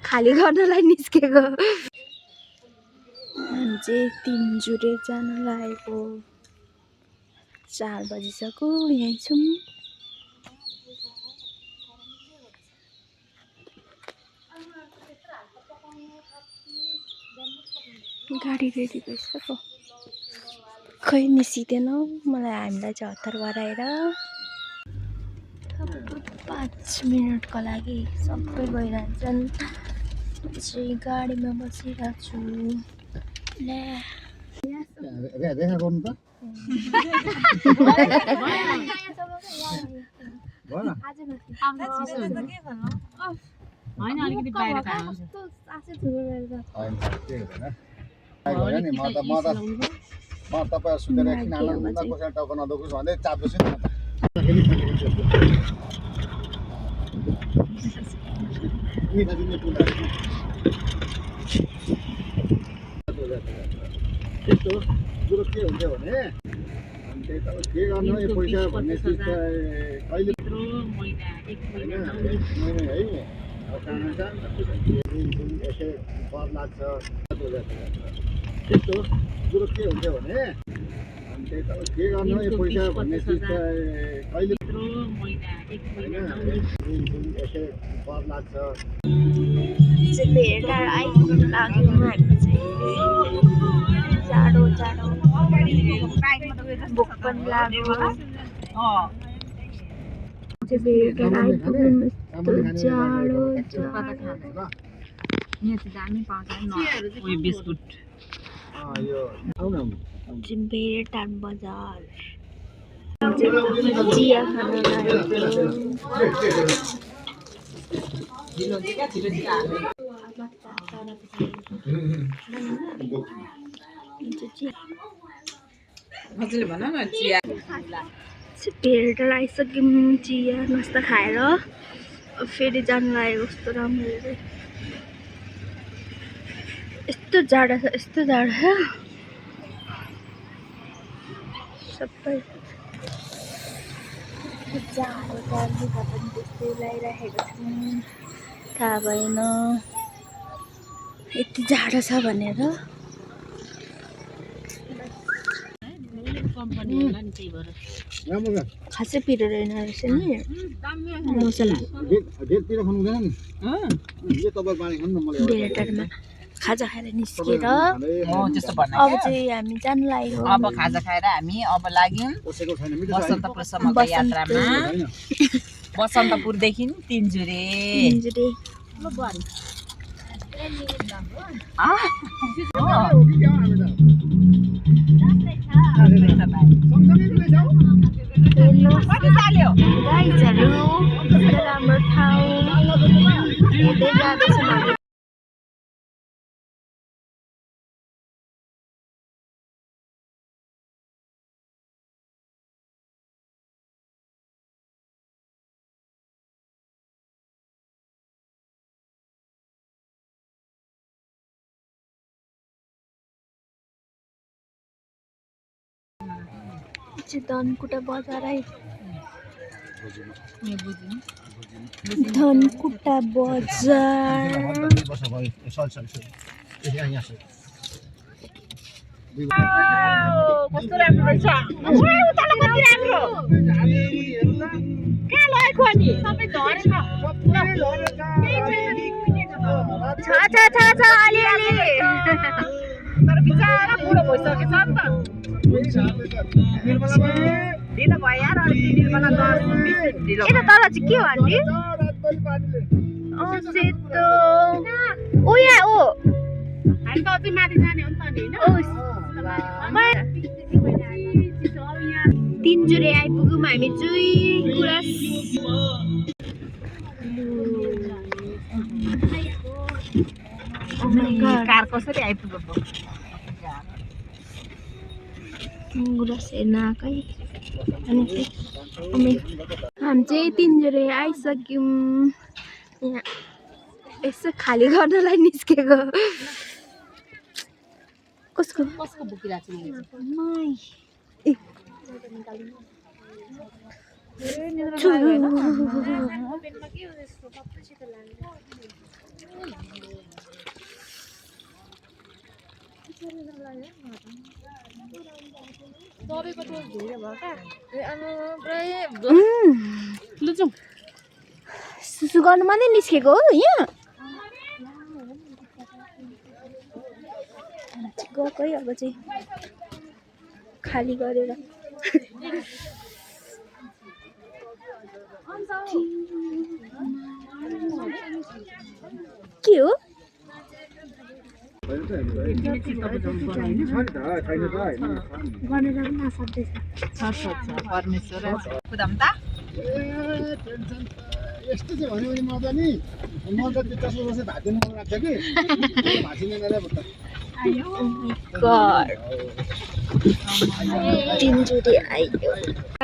खाली गर्नलाई निस्केको। हामी चाहिँ तिनजुरे जान लागेको 4 बजिसक्यो यहीँ छौँ। गाडी रेडी भइसक्यो खै निस्किँदैन मलाई हामीलाई चाहिँ हतार गराएर 5 मिनटको लागि सबै गइरहन्छन्। चाहिँ गाडीमा बसिरहेको छु। देखा गर्नु त म तपाईँ सुतेर एकछिन आनन्द कसैले टाउको नदुखोस् भन्दै चाप्दैछु नि त्यस्तो कुरो के हुन्छ भने अनि त्यही त के गर्नु यो पैसा भन्ने चिज त कहिले है यसो कर लाग्छ त्यस्तो कुरो के हुन्छ भने अनि त्यही त के गर्नु यो पैसा भन्ने चिज त कहिले यसो कर लाग्छ भेटार आइपुग्न लाग्यौँ हामी चाहिँ। जाडो जाडो भोक पनि लाग्यो। भेटार आइपुग्नु यस्तो जाडो भेटार बजार चिया खान भेटार आइसक्यौँ। चिया नास्ता खाएर फेरि जानु लागेको कस्तो राम्रो यस्तो जाडो छ यस्तो जाडो छ सबै जाडो लुगा पनि त्यस्तै लगाइराखेको छौँ थाहा भएन यति जाडो छ भनेर। खासै पिरो रहेन रहेछ नि मसला। भेटारमा खाजा खाएर निस्केर अब चाहिँ हामी जानु लाग्यो। अब खाजा खाएर हामी अब लाग्यौँ बसन्तपुरसम्मको यात्रामा। बसन्तपुरदेखि तिनजुरे। गाइजहरू राम्रो ठाउँ हेर्दै जाँदैछौँ हामी। धनकुटा बजार है धनकुटा बजार कस्तो राम्रो रहेछ। उताले कति राम्रो कहाँ लगेको अनि सबै झरेछ छ अलिअलि तर बिचारा बुढो भइसकेछ नि त। ढिलो भयो यार अलिक निर्मला ढिलो। यता तल चाहिँ के हो आन्टी? सेतो ओ यहाँ ओ हामी त अझै माथि जाने हो नि त हैन। तिनजुरे आइपुग्यौँ हामी जुई गुराँस। कार कसरी आइपुग्यो गुराँस हेर्न आएकै। हामी चाहिँ तिनजुरे आइसक्यौँ। यहाँ यसो खाली गर्नलाई निस्केको। कसको बोकिरहेको छु सुसु गर्नु मात्रै निस्केको हो यहाँ गएको है अब चाहिँ खाली गरेर के हो यस्तो चाहिँ भन्यो भने म त नि म त त्यो 10 वर्ष भात दिनु मन लाग्छ कि भाँचिने नराम्रो त तिनचोटि आइयो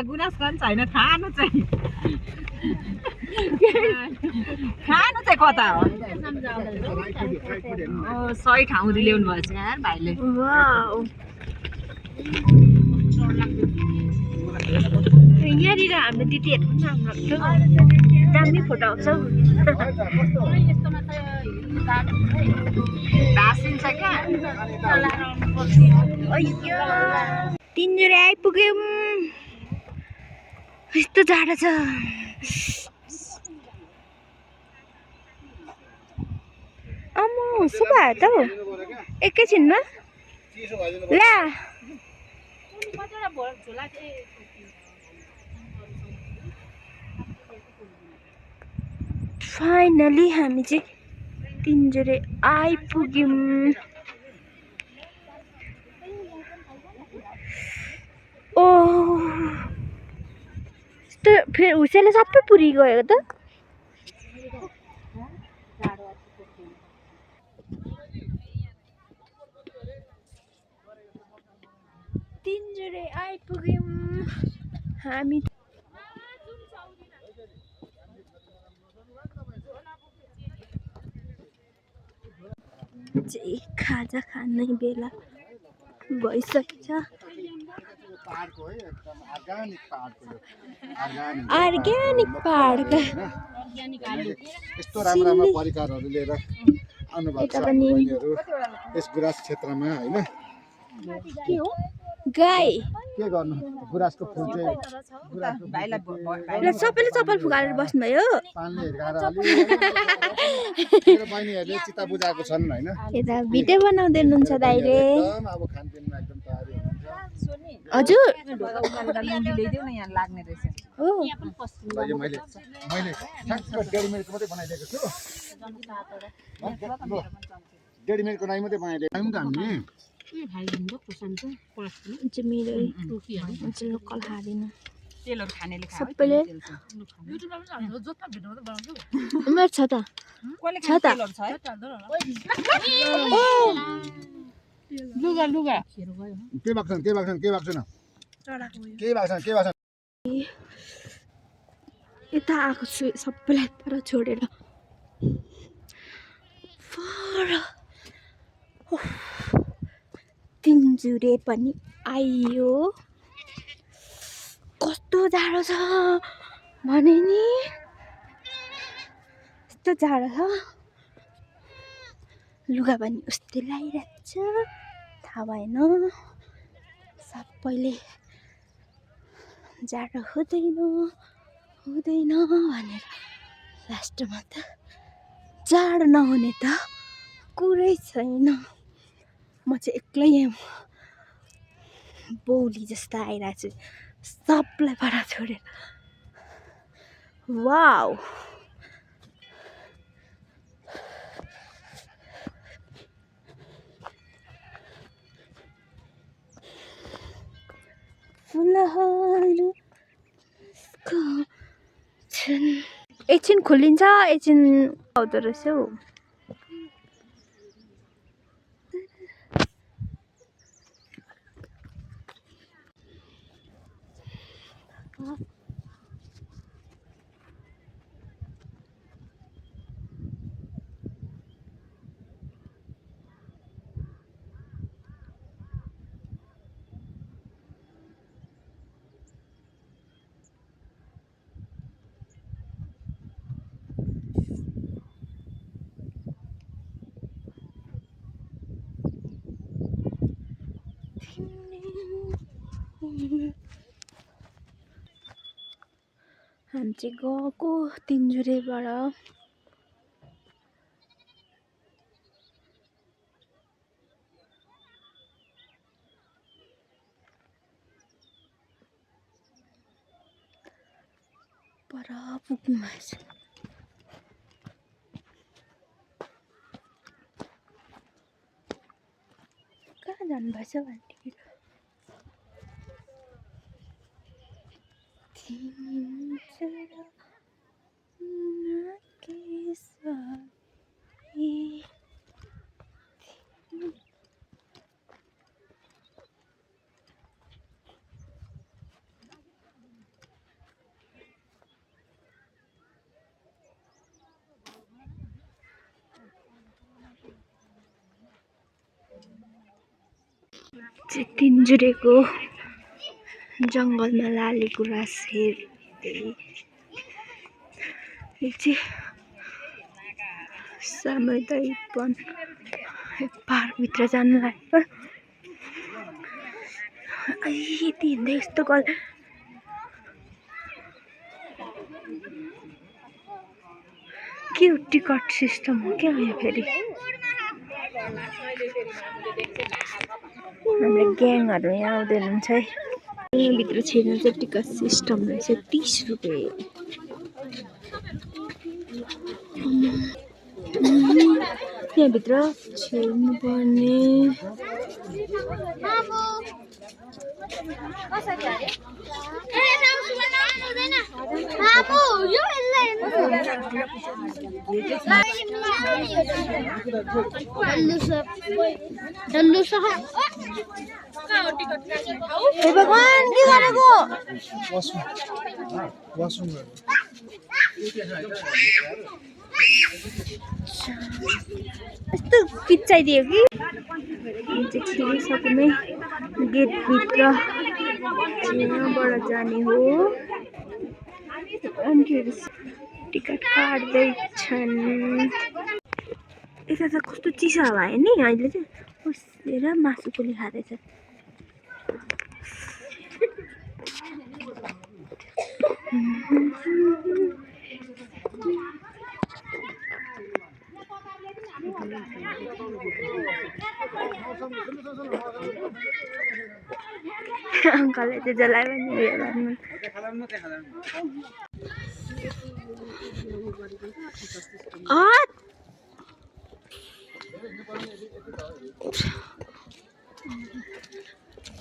गुनासो छैन खानु चाहिँ खानु चाहिँ कता हो सही ठाउँहरू ल्याउनु भएछ यार भाइले वाउ यहाँनिर हाम्रो दिदीहरू पनि राम्रो दामी फोटो आउँछ भाँसिन्छ क्या तिनजोडी आइपुग्यौँ यस्तो जाडो छ आम्मा सुबा त हौ एकैछिनमा ला फाइनली हामी चाहिँ तिनजोडी आइपुग्यौँ ओह यस्तो फेरि हुसेले सबै पुरी गयो त तिनजोडी आइपुग्यौँ हामी चाहिँ खाजा खाने बेला भइसकेछ अर्ग्यानिक पहाडका यस्तो राम्रो राम्रो परिकारहरू लिएर आउनु भएको छ बहिनीहरू यस गुराँस क्षेत्रमा हैन के हो गाई के गर्नु गुराँसको फुल चाहिँ सबैले चप्पल फुकाएर बस्नुभयो पानीले हिर्काएर मेरो बहिनीहरूले चिता बुझाएको छन् हैन यता भिडियो बनाउँदै हुनुहुन्छ दाइले एकदम अब खानपिनमा एकदम तयारी हुनुहुन्छ हजुर ल्याइदेऊ न यहाँ लाग्ने रहेछ हो यो मैले ठ्याक्क 1.5 मिनेटको मात्रै बनाइदिएको छु 1.5 मिनेटको लागि मात्रै बनाइदिएको टाइम त हामीले लोकल हालिदिनु तेलहरू खानेले खायो सबैले उमेर छ त छ त लुगा लुगा के भएको छैन यता आएको छु सबैलाई पर छोडेर तिनजुरे पनि आइयो कस्तो जाडो छ भने नि यस्तो जाडो छ लुगा पनि उस्तै लगाइरहेको छ थाहा भएन सबैले जाडो हुँदैन भनेर लास्टमा त जाडो नहुने त कुरै छैन म चाहिँ एक्लै बौली जस्तो आइरहेको छु सबलाई पर छोडेर वाउ फुलहरू एकछिन खोलिन्छ एकछिन आउँदो रहेछ हौ हामी चाहिँ गएको तिनजुरेबाट पर पुग्नु भएछ। कहाँ जानुभएछ भन्ने तिनजुरेको जङ्गलमा लाली गुराँस हेर्दै यो चाहिँ सामुदायिक वन पार्कभित्र जानु लाग्यो। यति हिँड्दै यस्तो गल के हो टिकट सिस्टम हो क्या यो फेरि हाम्रो ग्याङहरू यहाँ आउँदैन हुन्छ है। यहाँभित्र छिर्नु चाहिँ टिकट सिस्टम रहेछ 30 रुपियाँ। यहाँभित्र छिर्नु पर्ने भगवान के गरेको यस्तो पिच्चाइदियो कि खिरिसक्ने गेटभित्र यहाँबाट जाने हो। आन्टीहरू टिकट काट्दैछन्। यता त कस्तो चिसो हावा आयो नि अहिले चाहिँ बसेर मासु पनि खाँदैछ। अङ्कलले चाहिँ जसलाई पनि उयो गर्नु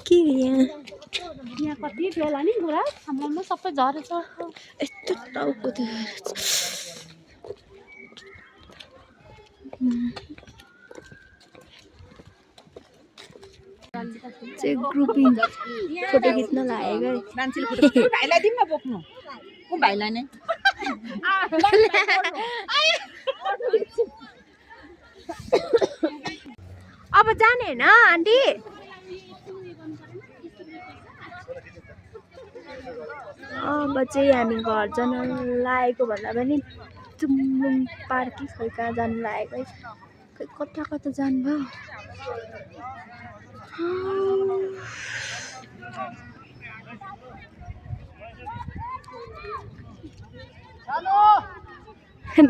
के यहाँ कति बेला नि कुरा हाम्रोमा सबै झरेछ। यस्तो टाउको चाहिँ ग्रुपिङ फोटो खिच्न लागेको मान्छेले फोटो भाइलाई दिउँ न बोक्नु को भाइलाई नै अब जाने हैन आन्टी। अब चाहिँ हामी घर जान लागेको भन्दा पनि चुम्बुङ पार्क खै कहाँ जानु लागेको खै कता कता जानुभयो।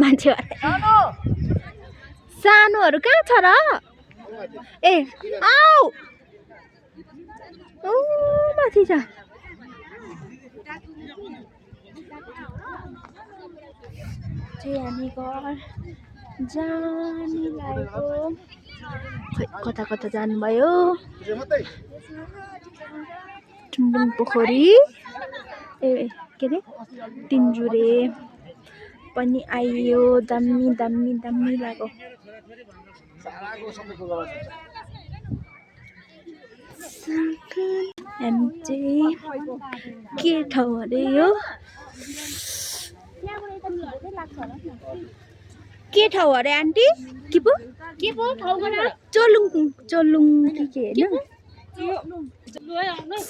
मान्छे सानोहरू कहाँ छ र? ए आऊ ओ माथि छ। चाहिँ हामी घर जाने लागेको कता कता जानुभयो। चुम्बुङ पोखरी ए के अरे तिनजुरे पनि आइयो। दामी दामी दामी लाग्यो। हामी चाहिँ के ठाउँ अरे यो के ठाउँ अरे आन्टी? के पो ठाउँ चोलुङ चोलुङ के होइन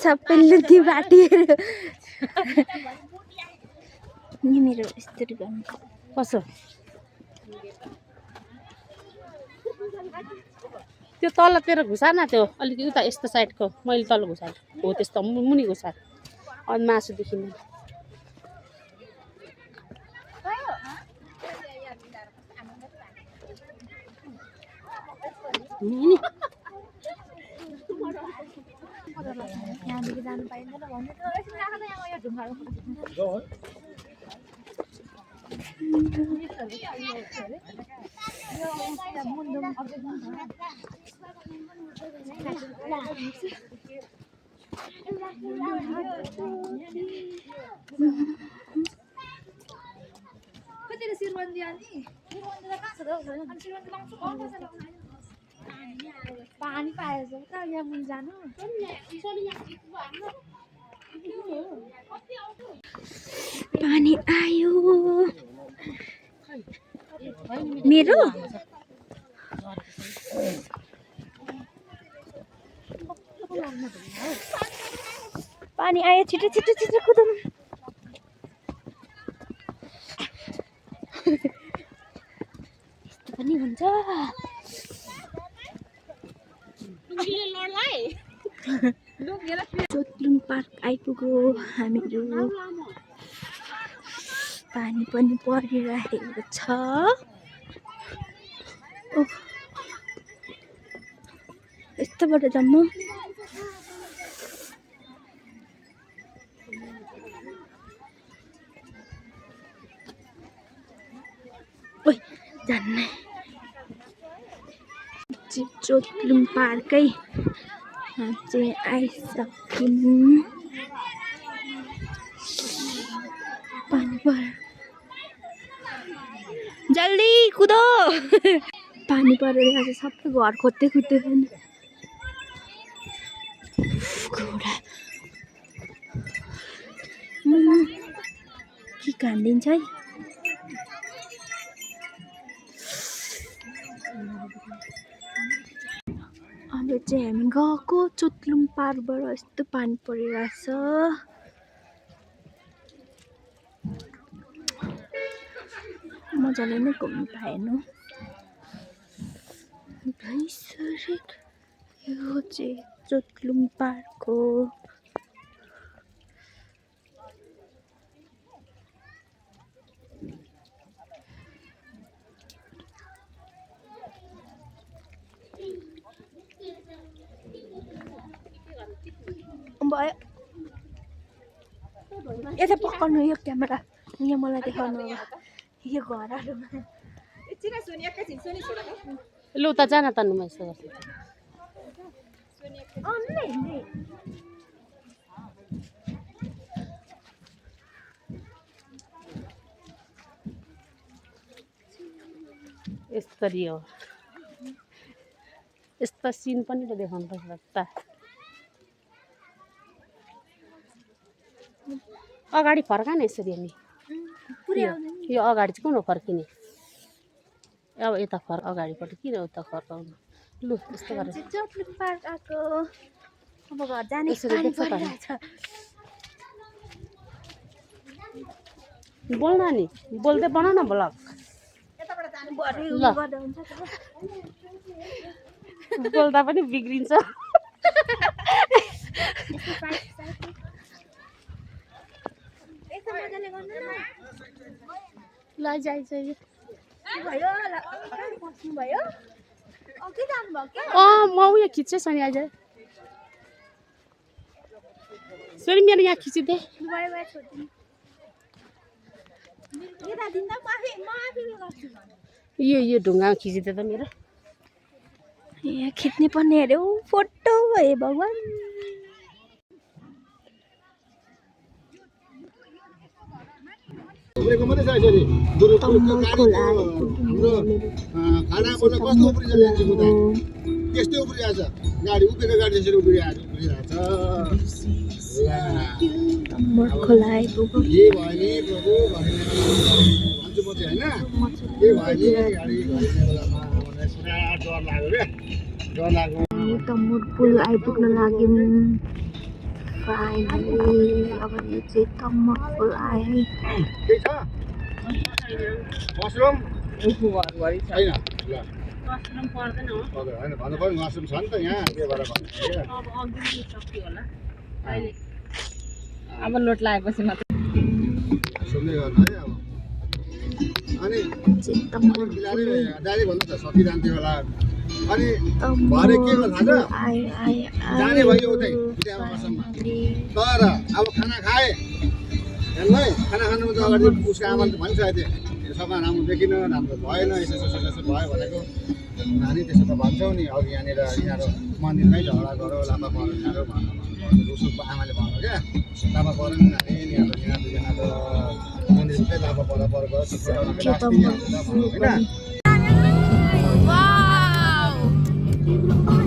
सबैले त्यो बाटिएर नि मेरो यस्तरी गर्नु कसो त्यो तलतिर घुसाना त्यो अलिकति उता यस्तो साइडको मैले तल घुसाएँ हो त्यस्तो मुनि घुसाएँ अनि मासु देखिनु नि यहाँदेखि जानु पाइँदैन भन्ने त एकछिन राख त यहाँ यो ढुङ्गामा पानी पाएछ त यहाँ मुनि जानु पानी आयो मेरो पानी आयो छिटो छिटो छिटो कुदौँ यस्तो पनि हुन्छ चोतलुङ पार्क आइपुग्यो हामीहरू पानी पनि परिरहेको छ यस्तोबाट जाऊँ ओइ जान्न चोतलुङ पार्कै चाहिँ आइसक्यौँ पानी पर जल्दी कुदो पानी परेर आज सबै घर खोज्दै कुद्दै पनि घोडा के कान्दिन्छ है अब चाहिँ हामी गएको चोतलुङ पार्कबाट यस्तो पानी परिरहेछ मजाले नै घुम्नु पाएन यो चाहिँ चोतलुङ पार्क हो भयो यता पक्राउनु यो क्यामेरा यहाँ मलाई देखाउनु अब यो घरहरूमा ल उता जान तन्नु म यसो गर्छु यस्तरी हो यस्तो सिन पनि त देखाउनु पर्छ त अगाडि फर्का न यसरी अनि यो अगाडि चाहिँ कुन हो फर्किने अब यता अगाडिपट्टि किन उता फर्काउनु लु यस्तो गरेर चोतलुङ पार्क आएको अब घर जाने बोल्न नि बोल्दै बना न ब्लग ल बोल्दा पनि बिग्रिन्छ ल जाइन्छ म उयो खिच्छु नि आज सोनी मेरो यहाँ खिचिदे यो ढुङ्गामा खिचिदे त मेरो यहाँ खिच्ने पर्ने अरे फोटो भए भगवान् उब्रेको मात्रै छ यसरी हाम्रो खानाबाट कस्तो उब्रिरहेको छ त्यस्तै उब्रिरहेको छ गाडी उभिएको गाडी यसरी उब्रिरहेको छ खोला आइपुग्यो के भयो नि प्रभु भन्छु म चाहिँ होइन के भयो नि गाडी बेलामा पुरा डर लाग्यो क्या डर लाग्यो तम्मुर पुल आइपुग्न लाग्यौँ फाइनली अब यो चाहिँ तम्मुर पुल आयो के छ मसरुम छैन ल मसरुम पर्दैन हो होइन भन्नु पर्यो मसरुम छ नि त यहाँ के भएर भन्नु अब अघि सक्यो होला अहिले अब लोट लागेपछि मात्र सुन्दै गर्नु है अब अनि डाइरेक्ट भन्नु त सकिरहन्थ्यो होला अनि भरे के गर्छ थाहा छ जाने भयो उतै बितेमासम्म तर अब खाना खाए हेर्नु है खाना खानुभन्दा अगाडि उसको आमाले त भनिसकेको थियो सफा राम्रो देखिन राम्रो भएन यसो भयो भनेको नानी त्यसो त भन्छौ नि अघि यहाँनिर यिनीहरू मन्दिरमै झगडा गरौँ लापा पऱ्यो यिनीहरू भन्नु उसको आमाले भन्नु क्या लापा पऱ्यो नि नानी यिनीहरू दुईजना त मन्दिरकै लापा परेको होइन